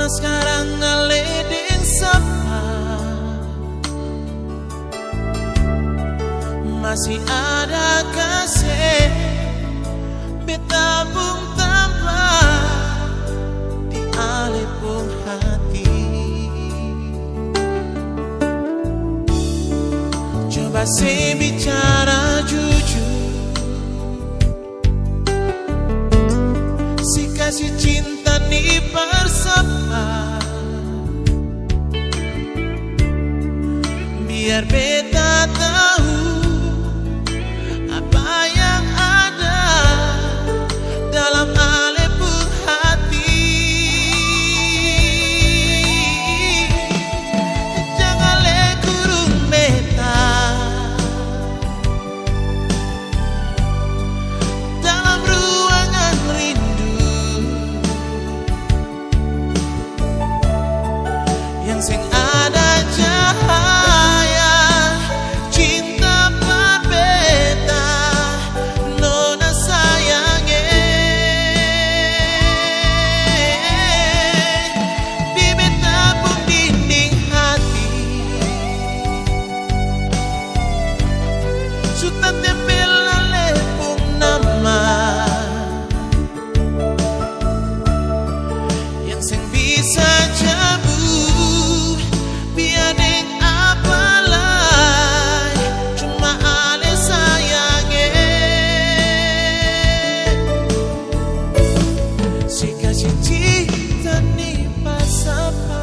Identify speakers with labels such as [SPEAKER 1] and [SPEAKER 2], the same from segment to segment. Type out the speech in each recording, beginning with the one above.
[SPEAKER 1] Nona sekarang ngeleding sapa, masih ada kasih beta pun tanpa di alepung hati. Coba saya bicara jujur, si kasih cinta nih bersama, biar beta tahu apa yang ada dalam alepung hati. Jangan le kurung beta dalam ruangan rindu yang sing ada cahaya cinta berbeda. Nona sayangnya di beta pun dinding hati sudah tempel alepung nama yang sing bisa cabut biar deng apalai cuma ale sayangnya si kasih cinta nih pasapa.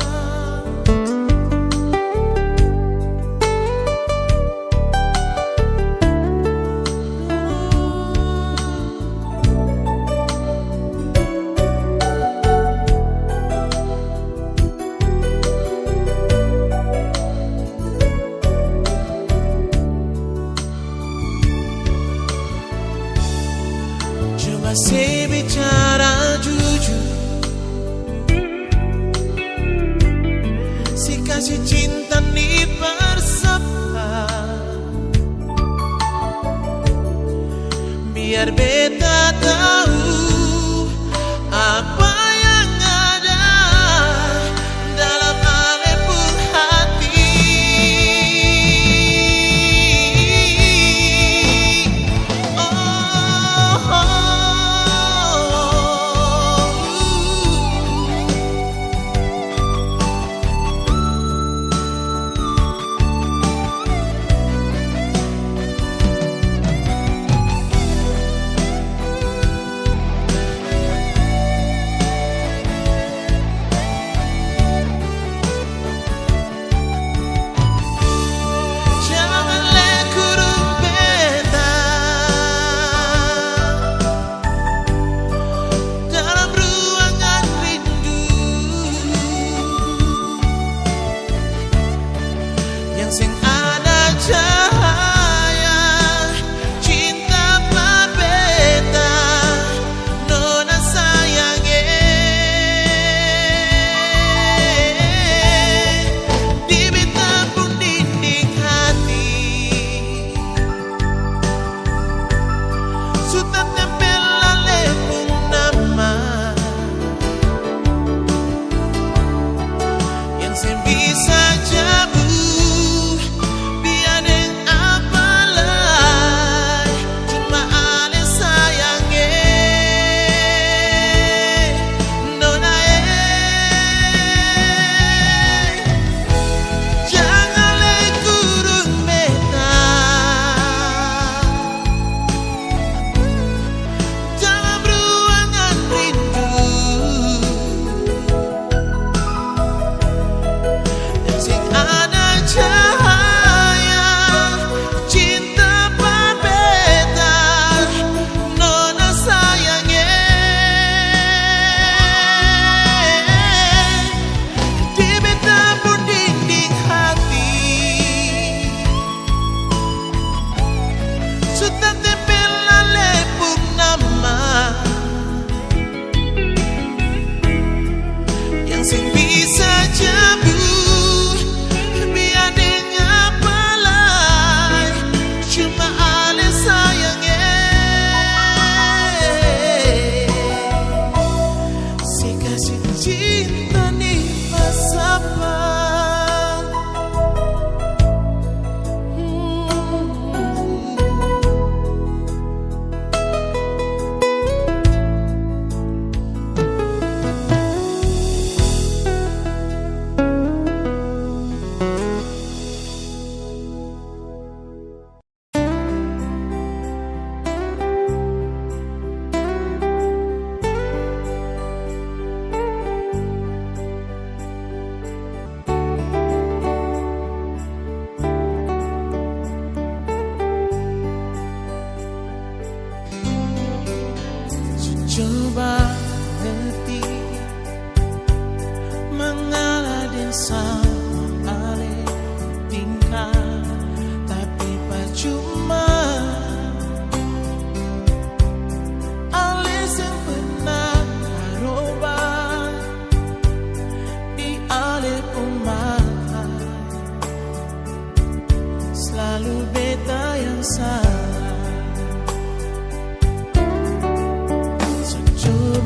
[SPEAKER 1] Coba saya bicara jujur, si kasih cinta nih bersama, biar beta tahu apa yang ada dalam alepung hati. Jangan le kurung beta dalam ruangan rindu yang sing ada cahaya cinta berbeda. Nona sayangnya di beta pun dinding hati sudah tempel alepung nama yang sing bisa cabut biar deng apalai cuma ale sayangnya. Nona jangan le kurung beta coba ngerti mengalah dan sama ale tingkah, tapi percuma ale sempena aroba di ale pemah selalu beta yang salah. Coba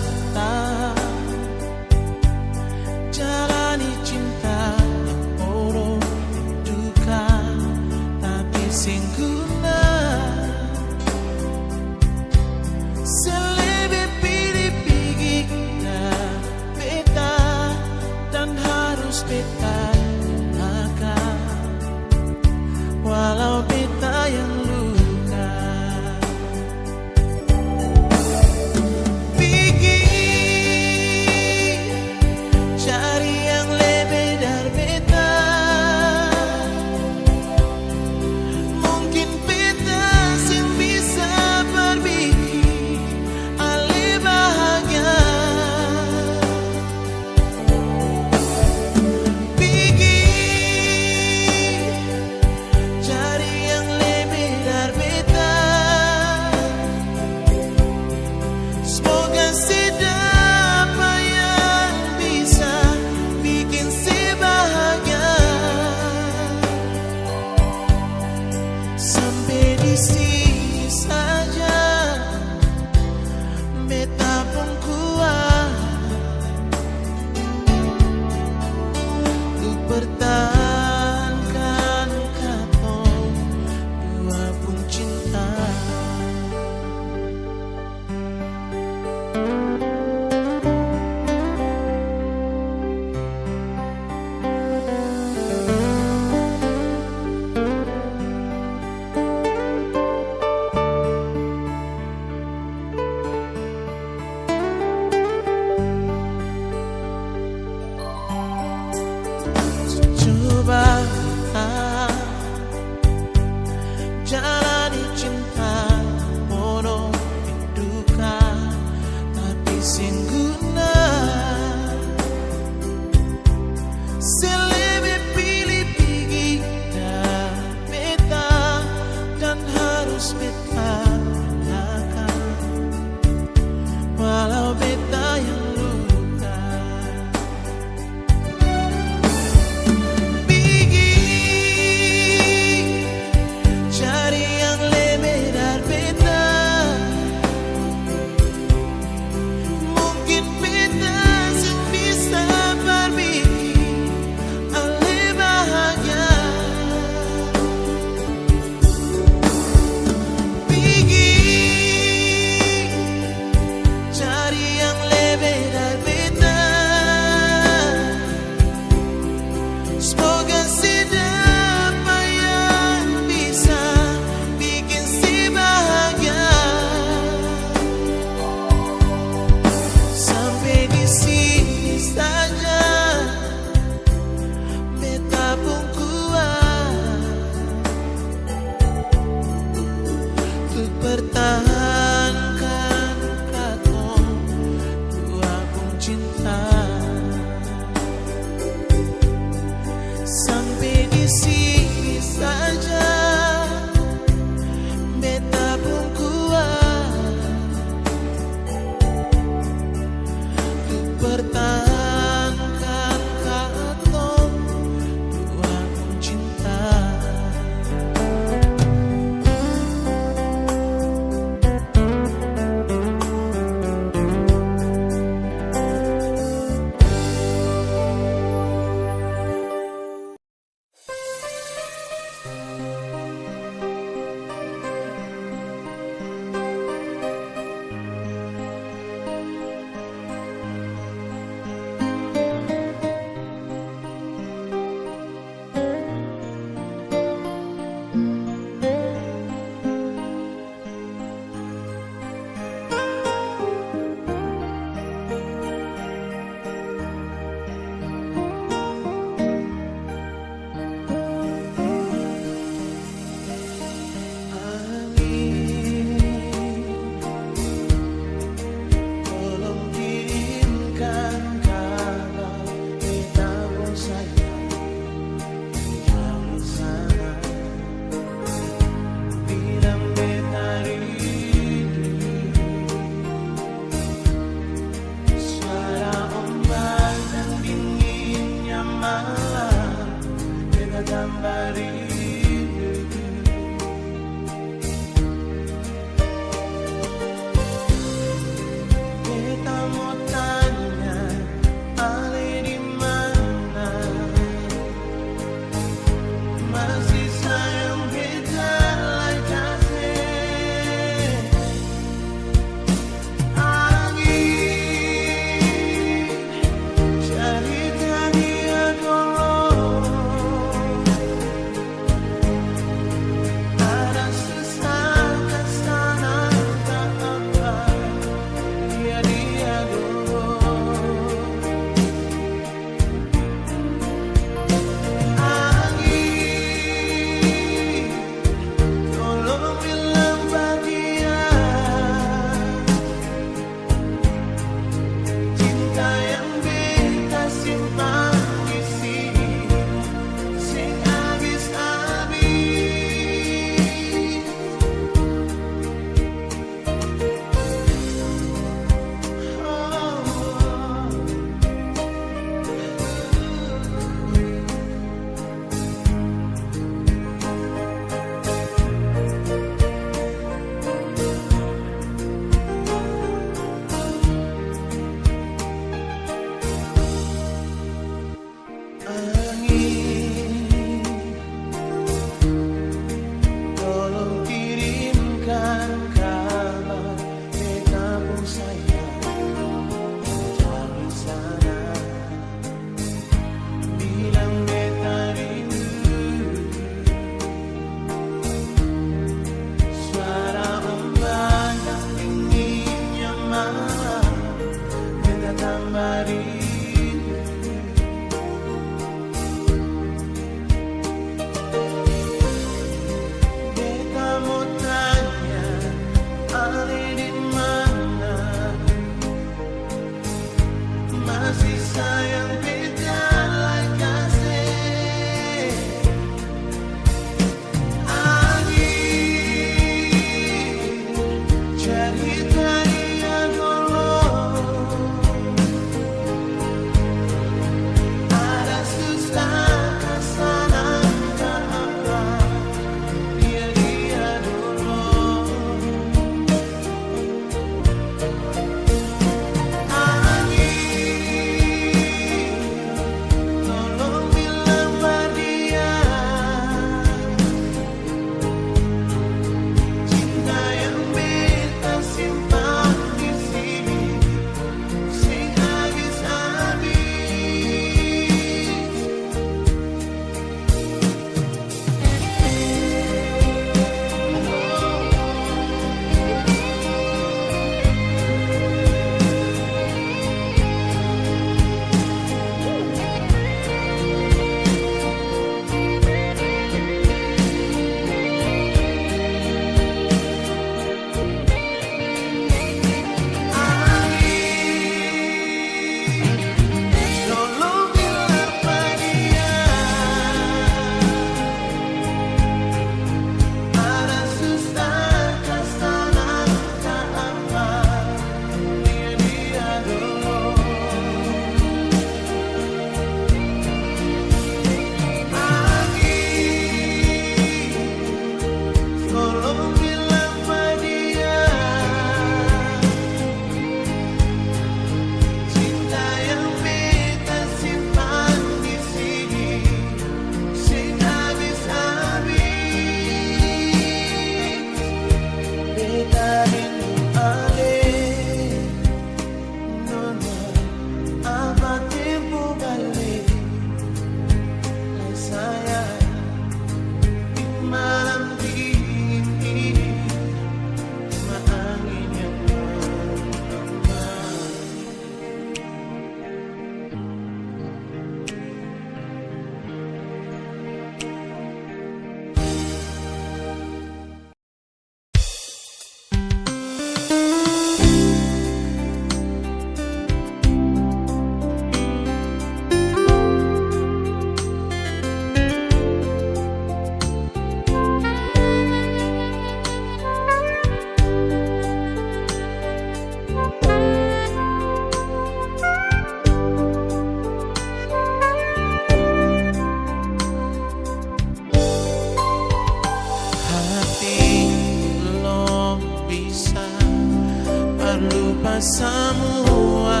[SPEAKER 1] semua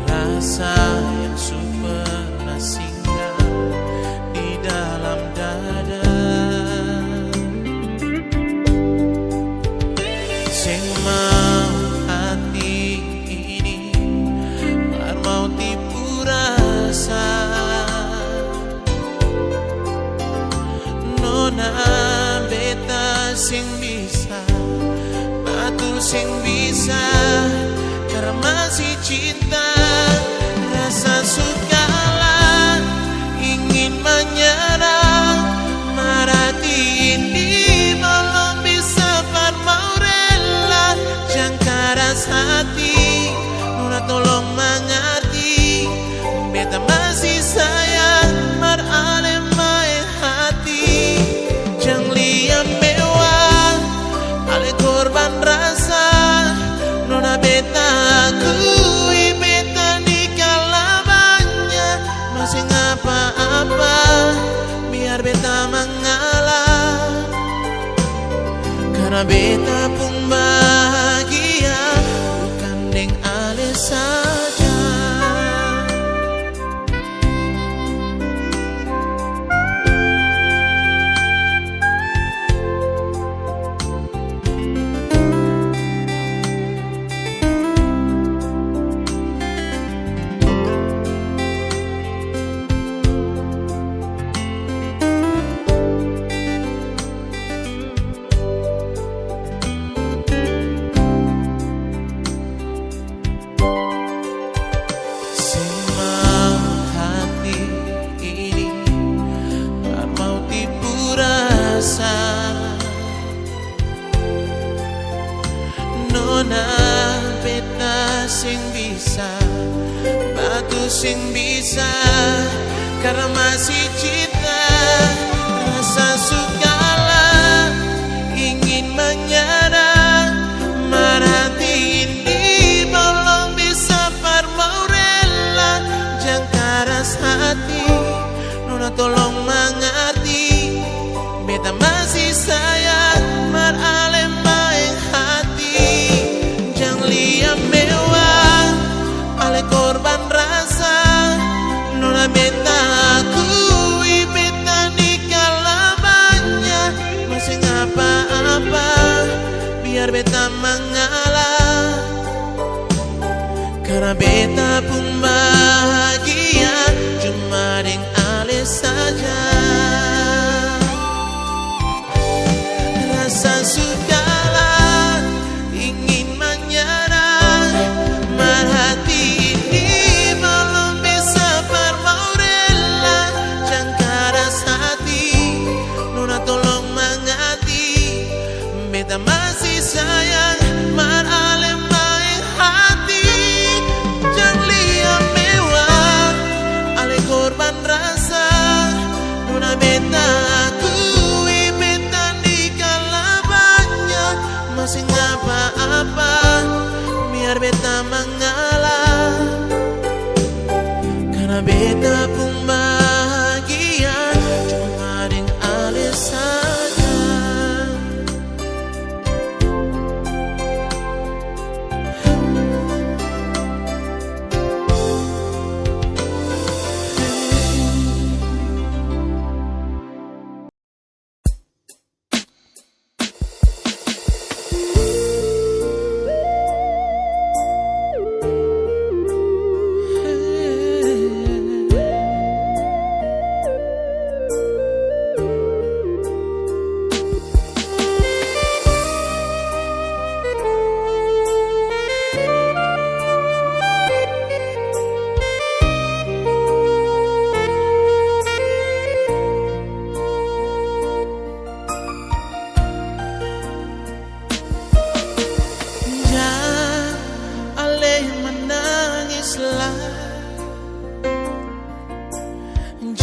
[SPEAKER 1] rasa yang pernah singgah di dalam dada. Sing mau hati ini mar mau tipu rasa nona beta sing bisa batu sing bisa karena masih cinta rasa sukalah ingin menyerang marati ini belum bisa par mau rela jangkaras hati nona tolong mengerti beta masih sayang mar ale main hati jang lian mewah ale korban rasa nona beta akui beta di kalabannya masih ngapa-apa biar beta mengalah karena beta pun bahagia bukan deng ale saja. Nona beta sing bisa batu sing bisa karena masih cinta rasa sukalah sayang maralem maing hati jang liam mewah ale korban rasa nona beta aku beta nikah lamanya masih apa-apa biar beta mengalah karena beta pun bahagia cuma deng ale saja. Rasa sudahlah ingin menyerah merhati ini belum bisa bermau rela jangan keras hati nona tolong mengerti beta masih sayang maralem main hati jangan liam mewah ale korban rasa nona beta akui beta nikah labanya masih apa-apa biar beta mengalah karena beta pun bahagia cuma deng ale saja.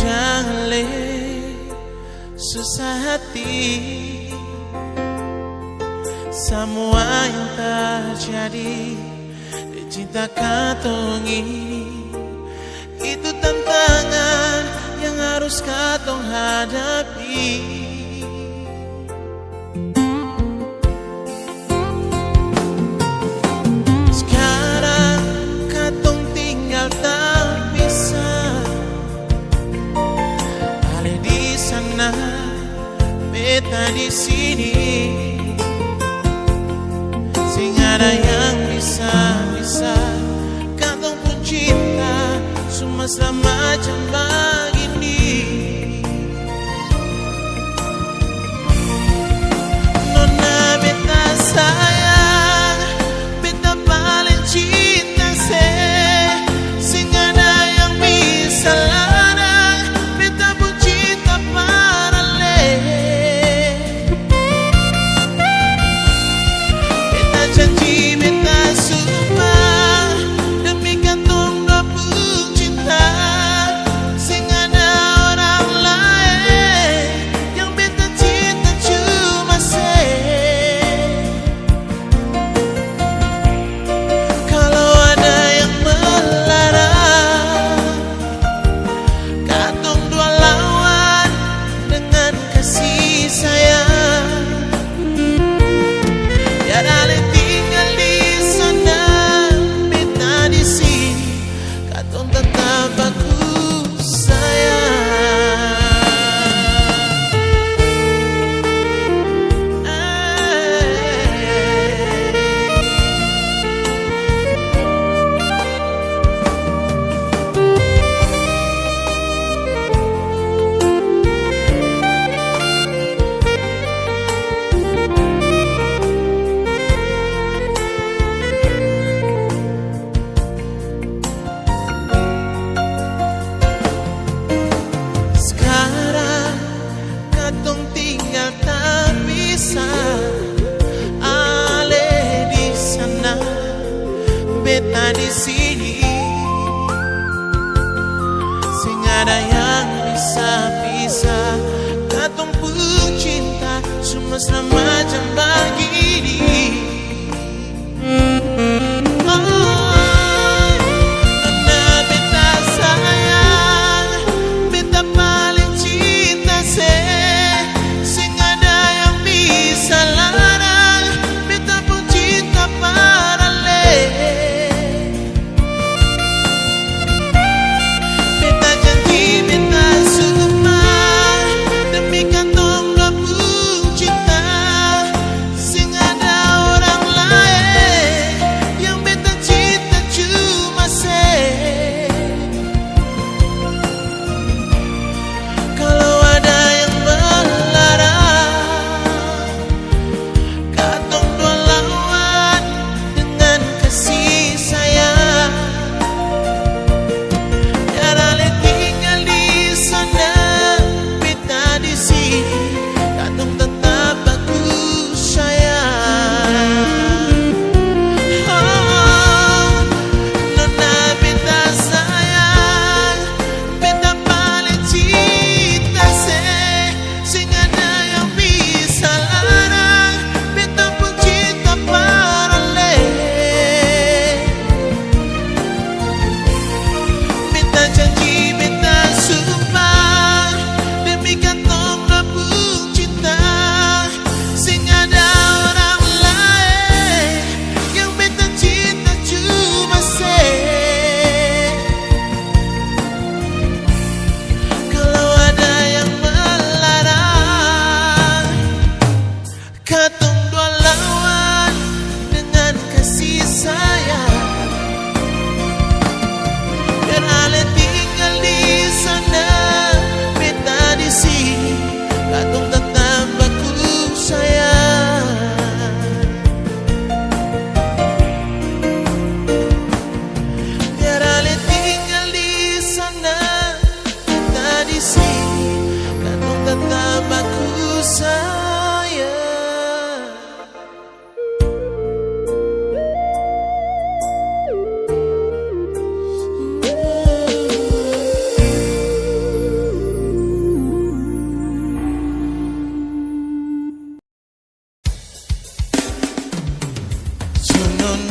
[SPEAKER 1] Jangan le susah hati semua yang terjadi di cinta katong ini itu tantangan yang harus katong hadapi. Sekarang katong tinggal terpisah sana beta di sini sing ada yang bisa katong pun cinta cuma semacam begini nona beta sayang beta paling cinta sing ada yang bisa janji beta sumpah demi katong dua pun cinta sing ada orang lain yang beta cinta cuma kalau ada yang melarang katong dua lawan dengan kasih sayang ya dale tetap aku sayang. Beta di sini sing ada yang bisa katong pun cinta cuma semacam begini. Beta paling cinta sing ada yang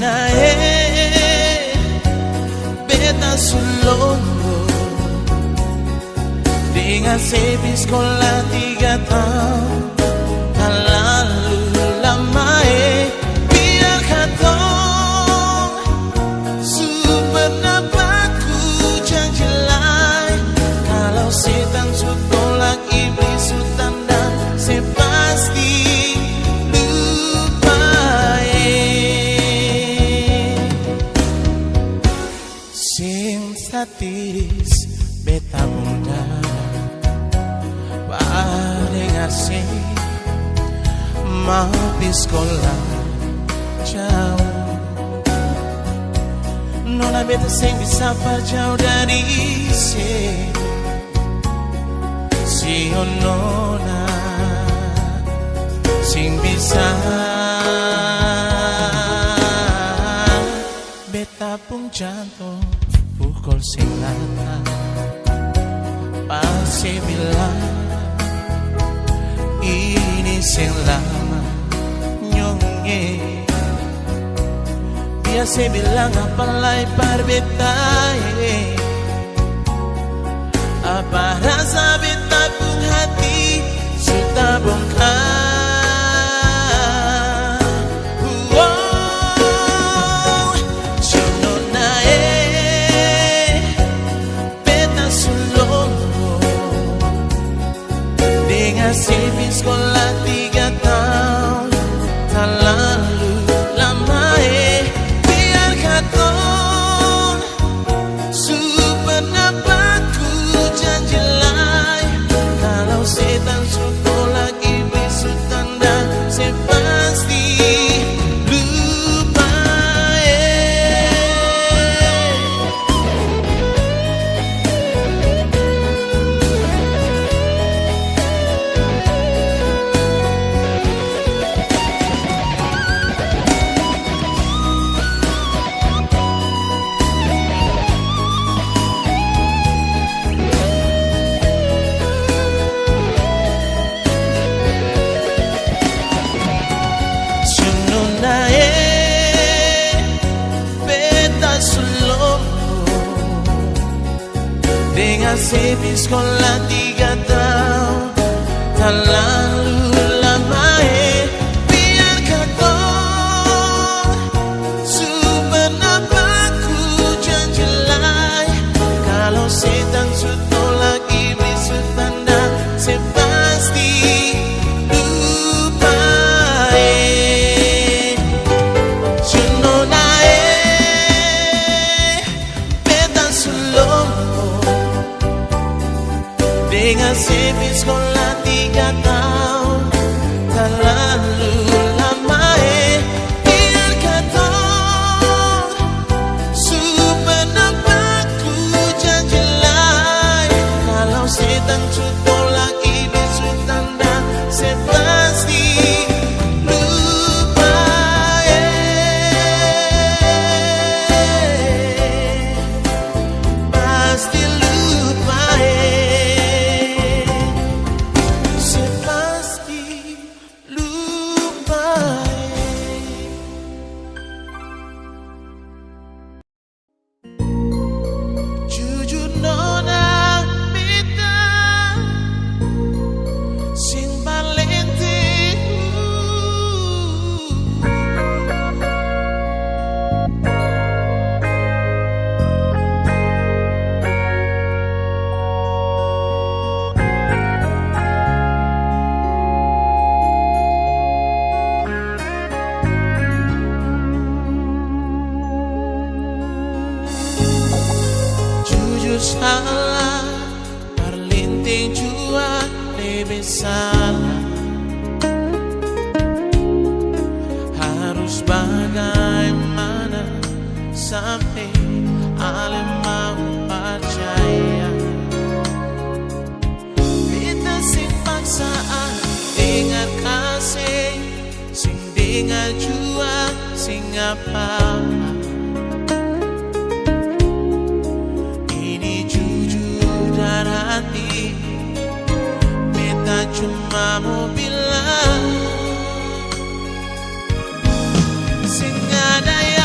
[SPEAKER 1] nae beta sulongo dengan sepi sekolah 3 tahun terlalu lama biar katong super napaku janjelai kalau setan sutolak iblis sutanda sepasti Tiris beta muda padengar sih mau di sekolah jauh nona beta sing bisa jauh dari si nona sing bisa beta pun jantung pukul sing rata pasti bilang ini sing lama nyonge biasa bilang apalai parbetai apa rasa beta pun hati sudah bongkar sepi sekolah 3 tahun terlalu lama biar katong super napaku janjelai kalau setan sutolak iblis sutanda sepasti lupa dengan sepi sekolah 3 tahun terlalu lama biar katong super napaku janjelai kalau setan sutolak iblis sutanda sepasti lupa dengan sepi sekolah 3 tahun terlalu lama biar katong super napaku janjelai kalau setan sutolak iblis sutanda sepasti lupa pasti lupa salah perlinting jua lebih salah harus bagaimana sampai alim mau percaya beta sing paksaan dengar kasih sing dengar jua sing apa hati beta cuma mau bilang sing ada ya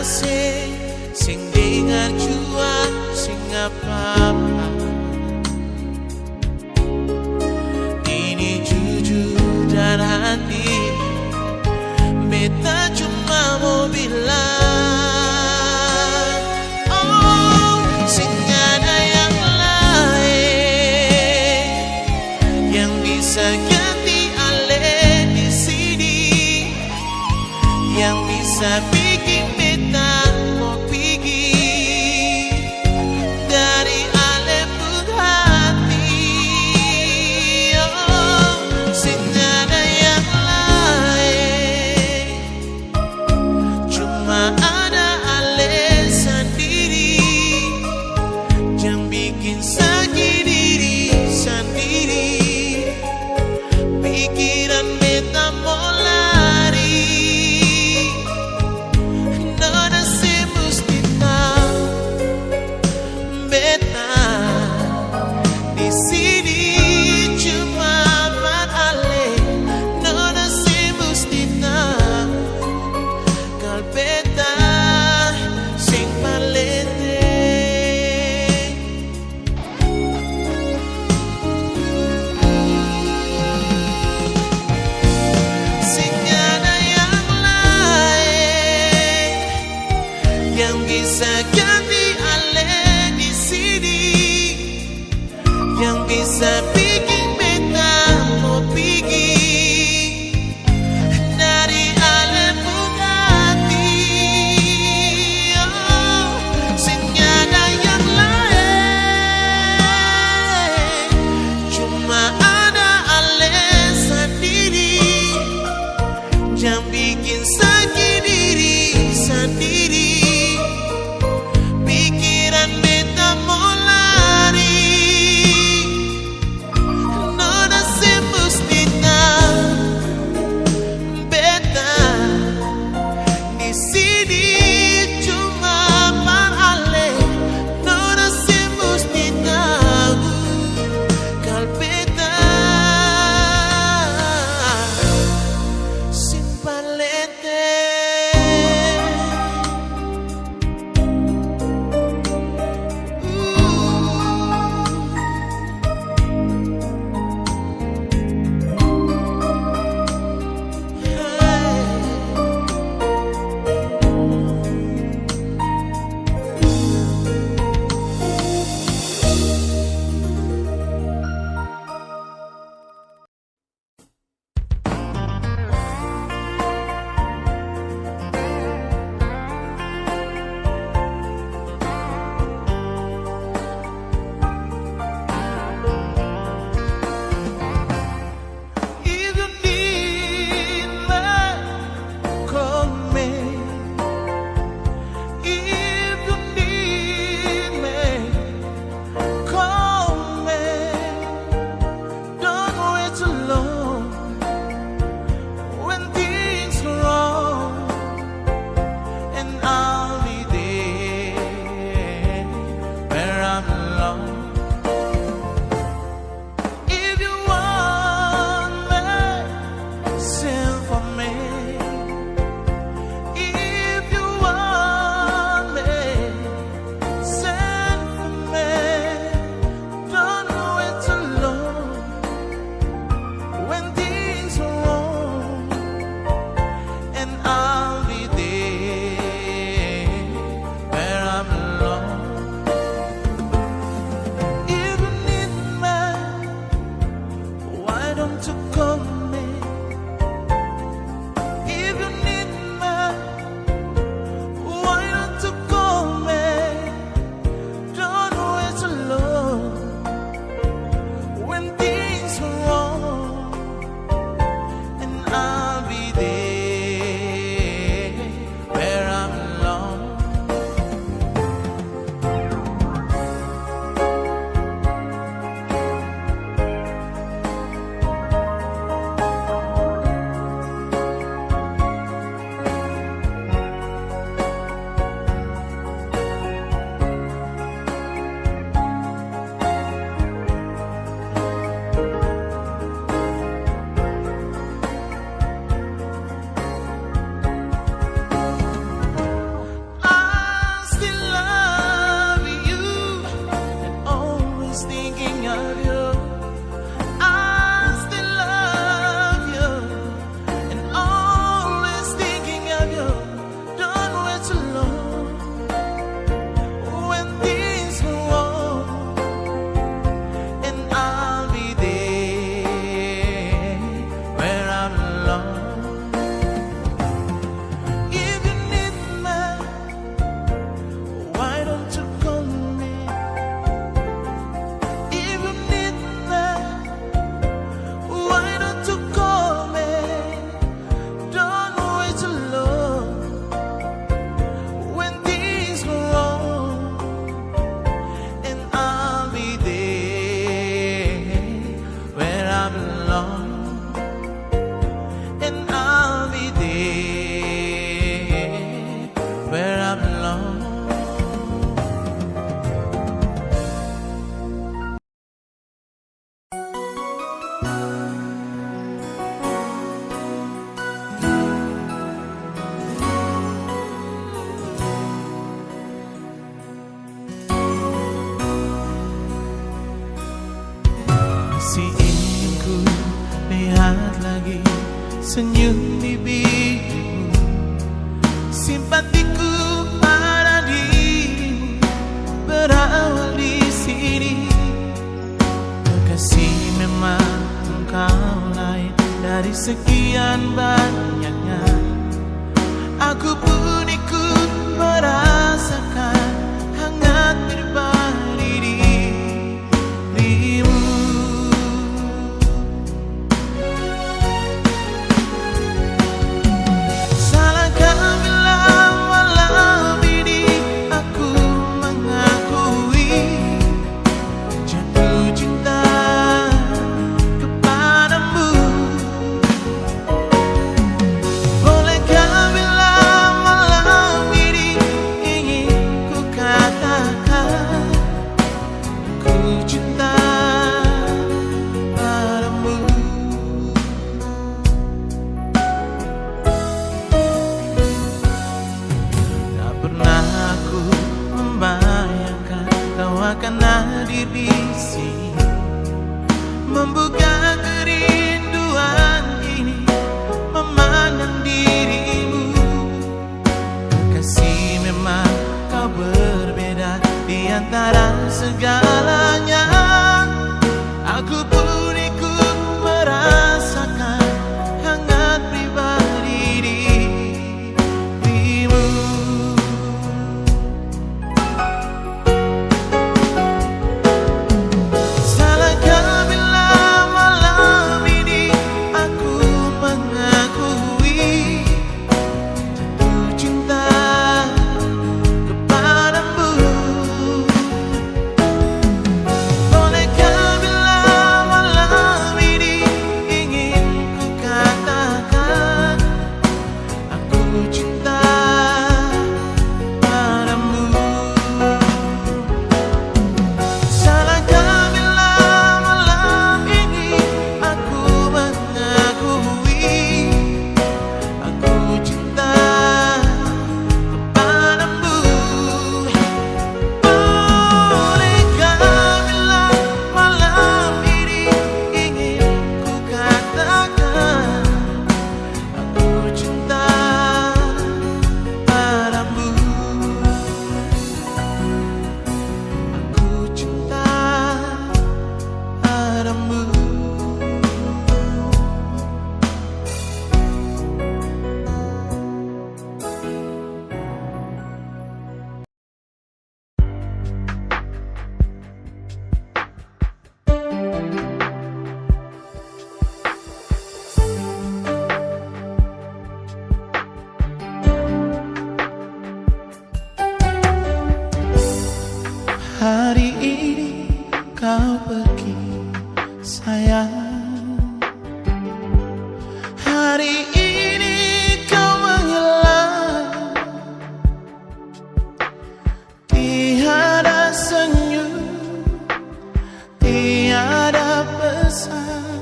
[SPEAKER 1] sing dengar jua sing apa-apa. Ini jujur dan hati, beta cuma mau bilang, oh, sing ada yang lain yang bisa ganti ale di sini, yang bisa bikin beta mau pergi dari ale pun hati. Oh, sing ada yang lain, cuma ada ale sendiri yang bikin sakit diri sendiri. Pikiran beta mau lari, nona semestinya beta di sini cuma buat ale. Nona semestinya kal beta sing palete. Sing ada yang lain yang bisa ganti ale di sini, yang bisa bikin beta mau pergi dari ale pun hati. Oh, sing ada yang lain, cuma ada ale sendiri yang bikin sakit diri sendiri. senyum bibirmu, simpatiku pada dirimu berawal di sini. Kekasih, memang engkau lain dari sekian banyaknya. Aku pun ikut merasakan hangat pribadi dirimu. Salahkah bila malam ini aku mengakui jatuh cinta kepadamu? Bolehkah bila malam ini ingin ku katakan aku cinta padamu? Tak pernah aku membayangkan kau akan hadir di sini, membuka kerinduan ini, memandang dirimu. Kasih, memang kau berbeda di antara segalanya. Aku pun ikut merasakan hangat pribadi dirimu. Salahkah bila malam ini aku mengakui jatuh cinta kepadamu? Bolehkah bila malam ini ingin ku katakan aku cinta padamu? Salahkah bila malam ini aku mengakui aku cinta kepadamu? Bolehkah bila malam ini ingin ku katakan aku cinta padamu? Aku cinta padamu. Hari ini kau pergi, sayang. Hari ini kau menghilang, tiada senyum, tiada pesan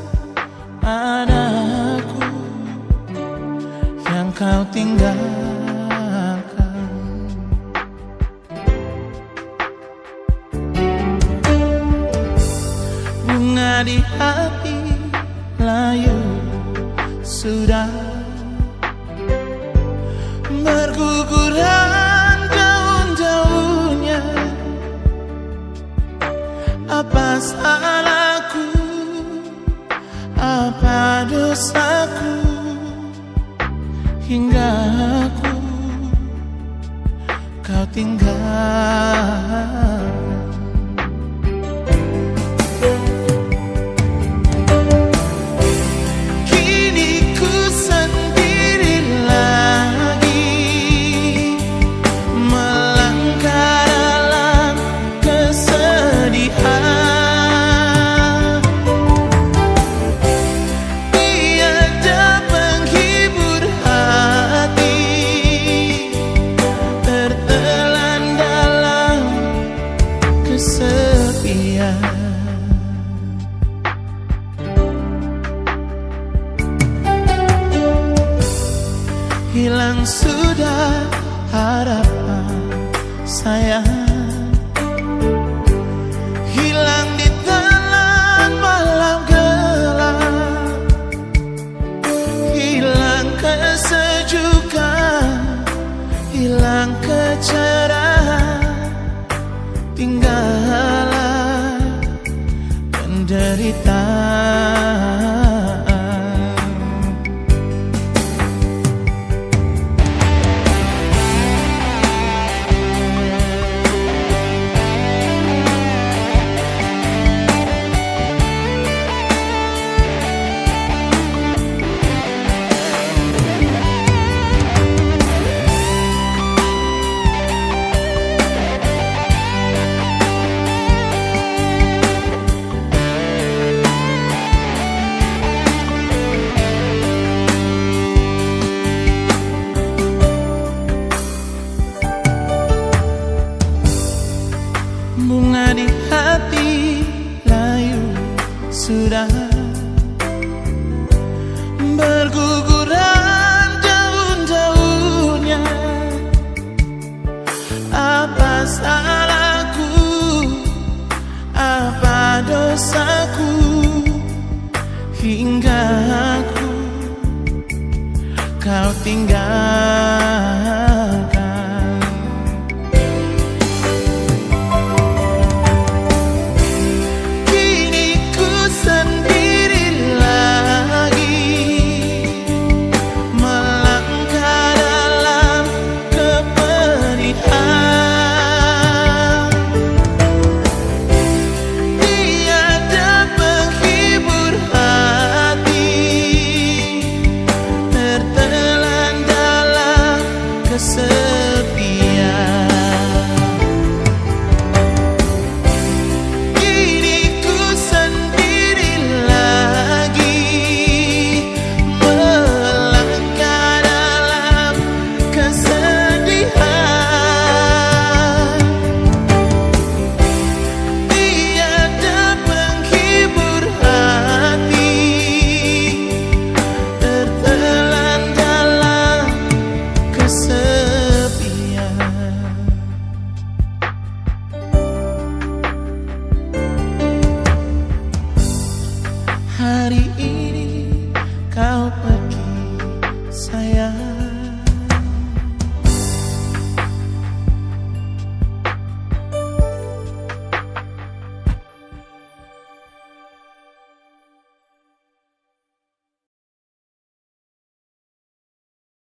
[SPEAKER 1] padaku yang kau tinggalkan. Bunga di hati layu sudah berguguran daun-daunnya. Apa salahku, apa dosaku, hingga aku kau tinggal. Kini ku sendiri lagi melangkah dalam kesedihan. Tiada penghibur hati, tertelan dalam kesepian. Hilang sudah harapan sayang, hilang di telan malam gelap, hilang cerah, tinggallah penderitaan. Bunga di hati layu sudah berguguran daun-daunnya. Apa salahku, apa dosaku, hingga aku kau tinggalkan. Kesedihan